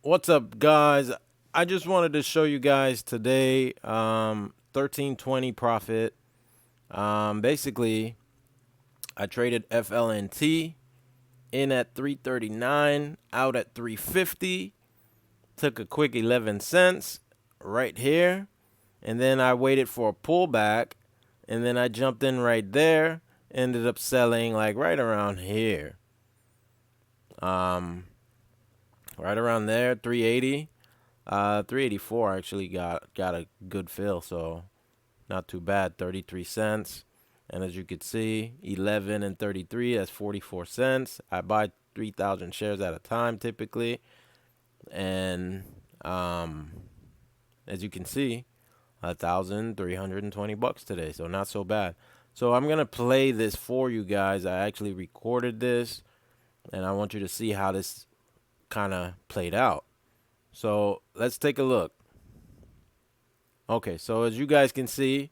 What's up, guys? I just wanted to show you guys today 1320 profit. Basically, I traded FLNT in at 339, out at 350, took a quick 11 cents right here, and then I waited for a pullback, and then I jumped in right there, ended up selling like right around here. Um, right around there, 380. 384 actually got a good fill, so not too bad. 33 cents, and as you can see, 11 and 33. That's 44 cents. I buy 3,000 shares at a time typically, and as you can see, 1,320 bucks today. So not so bad. So I'm gonna play this for you guys. I actually recorded this, and I want you to see how this kind of played out. So let's take a look. Okay, so as you guys can see,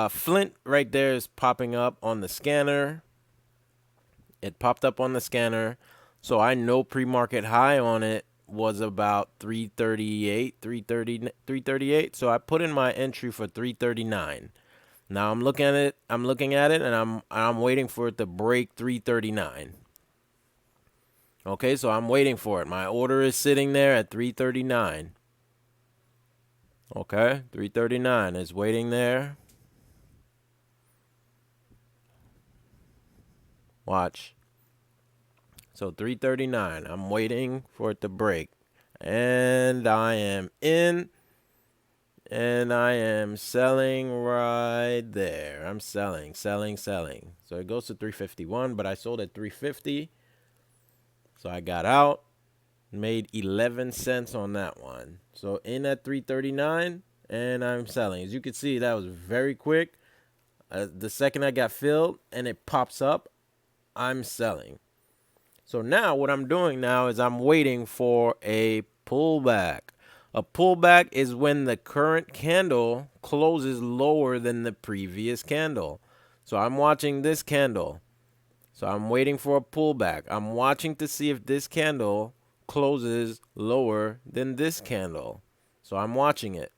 Flint right there is popping up on the scanner. It popped up on the scanner. So I know pre-market high on it was about 338, 330, 338. So I put in my entry for 339. Now I'm looking at it and I'm waiting for it to break 339. Okay, so I'm waiting for it. My order is sitting there at 339. Okay, 339 is waiting there. Watch. So 339. I'm waiting for it to break. And I am in. And I am selling right there. I'm selling. So it goes to 351, but I sold at 350. So I got out, made 11 cents on that one. So in at 339, and I'm selling. As you can see, that was very quick. The second I got filled and it pops up, I'm selling. So now what I'm doing now is I'm waiting for a pullback. A pullback is when the current candle closes lower than the previous candle. So I'm watching this candle. So I'm waiting for a pullback. I'm watching to see if this candle closes lower than this candle. So I'm watching it.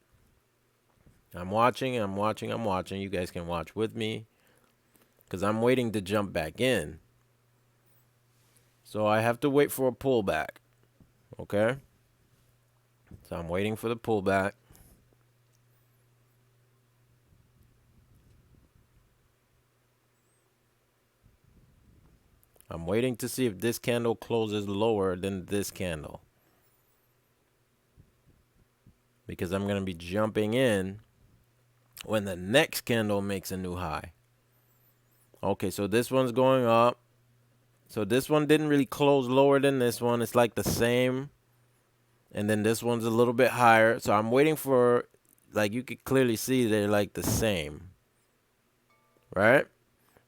I'm watching. You guys can watch with me because I'm waiting to jump back in. So I have to wait for a pullback. Okay? So I'm waiting for the pullback. I'm waiting to see if this candle closes lower than this candle. Because I'm going to be jumping in when the next candle makes a new high. Okay, so this one's going up. So this one didn't really close lower than this one. It's like the same. And then this one's a little bit higher. So I'm waiting for, like you could clearly see they're like the same. Right?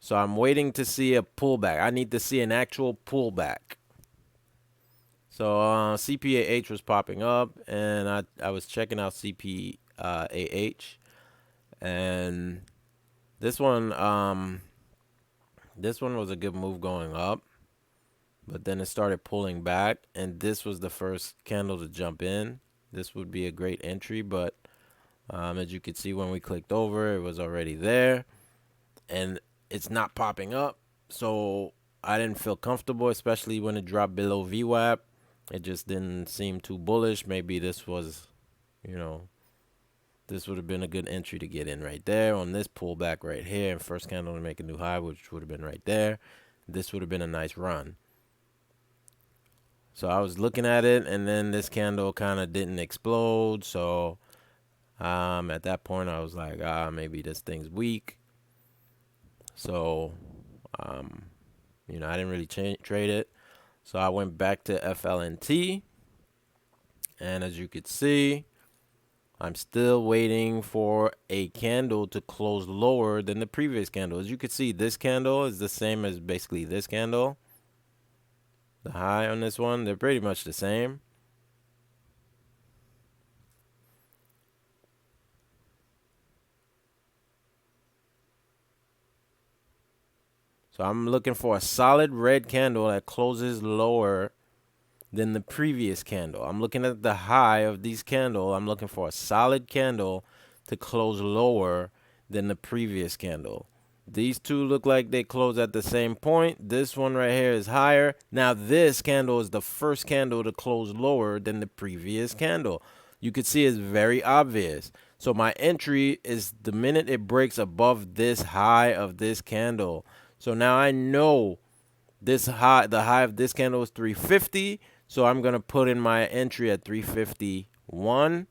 So I'm waiting to see a pullback. I need to see an actual pullback. So CPAH was popping up, and I was checking out CPAH, and this one was a good move going up, but then it started pulling back, and this was the first candle to jump in. This would be a great entry, but as you could see when we clicked over, it was already there, and it's not popping up, so I didn't feel comfortable, especially when it dropped below VWAP. It just didn't seem too bullish. Maybe this was, you know, this would have been a good entry to get in right there on this pullback right here. And first candle to make a new high, which would have been right there. This would have been a nice run. So I was looking at it, and then this candle kind of didn't explode. So at that point, I was like, maybe this thing's weak. So, I didn't really trade it. So I went back to FLNT. And as you could see, I'm still waiting for a candle to close lower than the previous candle. As you can see, this candle is the same as basically this candle. The high on this one, they're pretty much the same. So I'm looking for a solid red candle that closes lower than the previous candle. I'm looking at the high of these candle. I'm looking for a solid candle to close lower than the previous candle. These two look like they close at the same point. This one right here is higher. Now this candle is the first candle to close lower than the previous candle. You can see it's very obvious. So my entry is the minute it breaks above this high of this candle. So now I know this high, the high of this candle is 350. So I'm going to put in my entry at 351.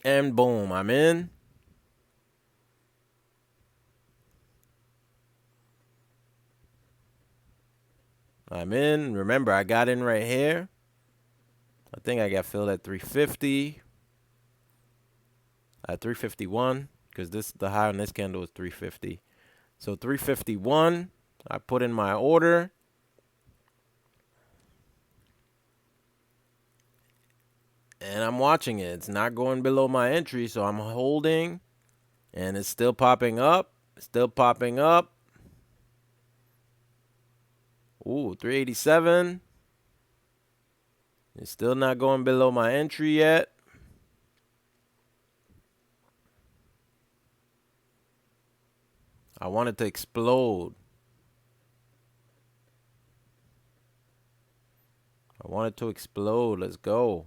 And boom, I'm in. I'm in. Remember, I got in right here. I think I got filled at 350. At 351. Because the high on this candle is 350. So 351. I put in my order. And I'm watching it. It's not going below my entry. So I'm holding. And it's still popping up. Still popping up. Ooh, 387. It's still not going below my entry yet. I want it to explode. I want it to explode. Let's go.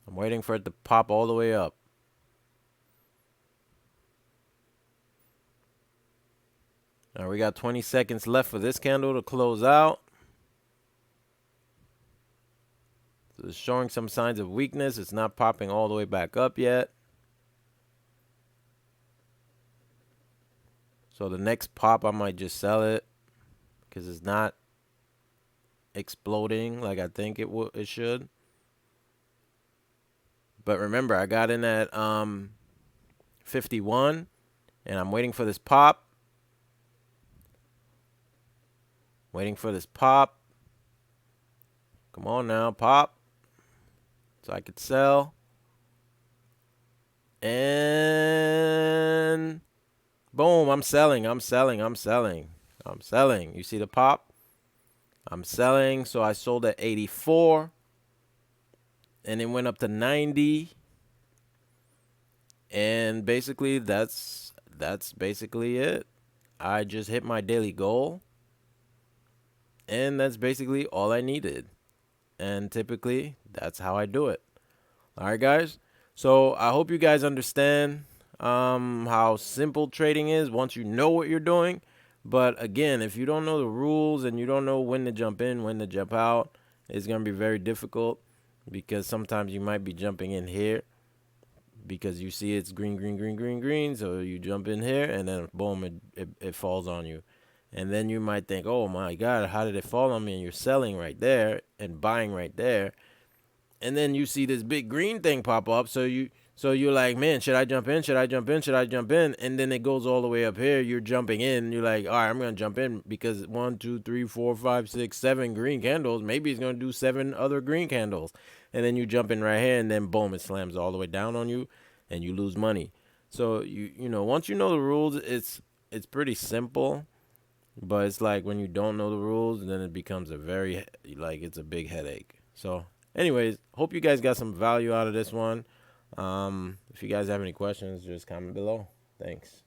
I'm waiting for it to pop all the way up. Now we got 20 seconds left for this candle to close out. So it's showing some signs of weakness. It's not popping all the way back up yet. So the next pop, I might just sell it because it's not exploding like I think it should. But remember, I got in at 51, and I'm waiting for this pop. Waiting for this pop. Come on now, pop. So I could sell. And boom, I'm selling. I'm selling. I'm selling. I'm selling. You see the pop? I'm selling. So I sold at 84. And it went up to 90. And basically that's basically it. I just hit my daily goal. And that's basically all I needed. And typically that's how I do it. All right, guys. So I hope you guys understand how simple trading is once you know what you're doing. But again, if you don't know the rules and you don't know when to jump in, when to jump out, it's going to be very difficult because sometimes you might be jumping in here because you see it's green, green, green, green, green. So you jump in here and then boom, it falls on you. And then you might think, oh my God, how did it fall on me? And you're selling right there and buying right there. And then you see this big green thing pop up. So you're like, man, should I jump in? Should I jump in? Should I jump in? And then it goes all the way up here. You're jumping in. You're like, all right, I'm gonna jump in because 1, 2, 3, 4, 5, 6, 7 green candles. Maybe it's gonna do 7 other green candles. And then you jump in right here, and then boom, it slams all the way down on you, and you lose money. So you know once you know the rules, it's pretty simple. But it's like when you don't know the rules, then it becomes it's a big headache. So anyways, hope you guys got some value out of this one. If you guys have any questions, just comment below. Thanks.